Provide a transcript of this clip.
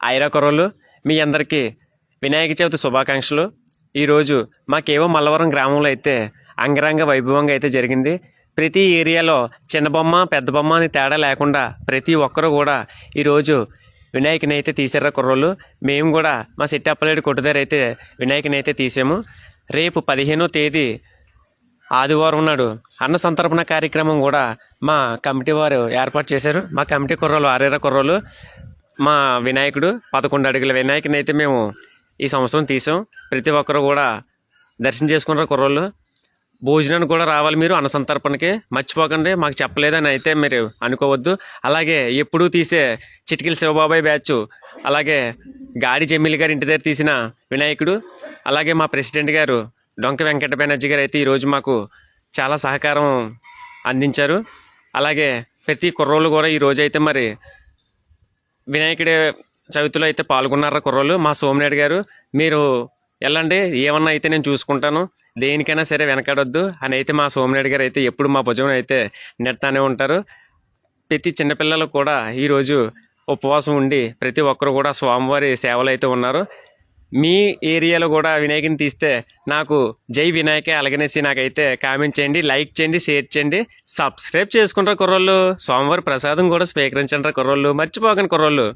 ఐరా కుర్రోళ్ళు మీ అందరికీ వినాయక చవితి శుభాకాంక్షలు. ఈరోజు మాకేవో మల్లవరం గ్రామంలో అయితే అంగరంగ వైభవంగా అయితే జరిగింది. ప్రతి ఏరియాలో చిన్న బొమ్మ పెద్ద బొమ్మ అని తేడా లేకుండా ప్రతి ఒక్కరు కూడా ఈరోజు వినాయకుని అయితే తీసారా కుర్రోళ్ళు. మేము కూడా మా సిట్టప్పలేడు కొట్టుదారు అయితే వినాయకుని అయితే తీసాము. రేపు 15వ తేదీ ఆదివారం నాడు అన్న సంతర్పణ కార్యక్రమం కూడా మా కమిటీ వారు ఏర్పాటు చేశారు. మా కమిటీ కుర్రోళ్ళు ఆరేరా కుర్రోళ్ళు మా వినాయకుడు 11 అడుగుల వినాయకుని అయితే మేము ఈ సంవత్సరం తీసాం. ప్రతి ఒక్కరు కూడా దర్శనం చేసుకున్నారు కుర్రోళ్ళు. భోజనానికి కూడా రావాలి మీరు అన్న సంతర్పణకి, మర్చిపోకండి. మాకు చెప్పలేదని అయితే మీరు అనుకోవద్దు. అలాగే ఎప్పుడూ తీసే చిటికిల శివబాబాయ్ బ్యాచ్, అలాగే గాడి జమ్మిలి గారి ఇంటి దగ్గర తీసిన వినాయకుడు, అలాగే మా ప్రెసిడెంట్ గారు డొంక వెంకట బెనర్జీ గారు అయితే ఈరోజు మాకు చాలా సహకారం అందించారు. అలాగే ప్రతి కుర్రోళ్ళు కూడా ఈరోజు అయితే మరి వినాయకుడి చవితిలో అయితే పాల్గొన్నారా కుర్రోళ్ళు. మా సోమినాయుడు గారు మీరు వెళ్ళండి, ఏమన్నా అయితే నేను చూసుకుంటాను, దేనికైనా సరే వెనకాడొద్దు అని అయితే మా సోమినాయుడు గారు అయితే ఎప్పుడు మా భుజం అయితే నెడతానే ఉంటారు. ప్రతి చిన్నపిల్లలు కూడా ఈరోజు ఉపవాసం ఉండి ప్రతి ఒక్కరు కూడా స్వామివారి సేవలు అయితే ఉన్నారు. మీ ఏరియాలో కూడా వినాయకుని తీస్తే నాకు జై వినాయకే అలాగనేసి నాకైతే కామెంట్ చేయండి, లైక్ చేయండి, షేర్ చేయండి, సబ్స్క్రైబ్ చేసుకుంటారా కుర్రోళ్ళు. స్వామివారి ప్రసాదం కూడా స్వీకరించండి కుర్రోళ్ళు, మర్చిపోకండి కుర్రోళ్ళు.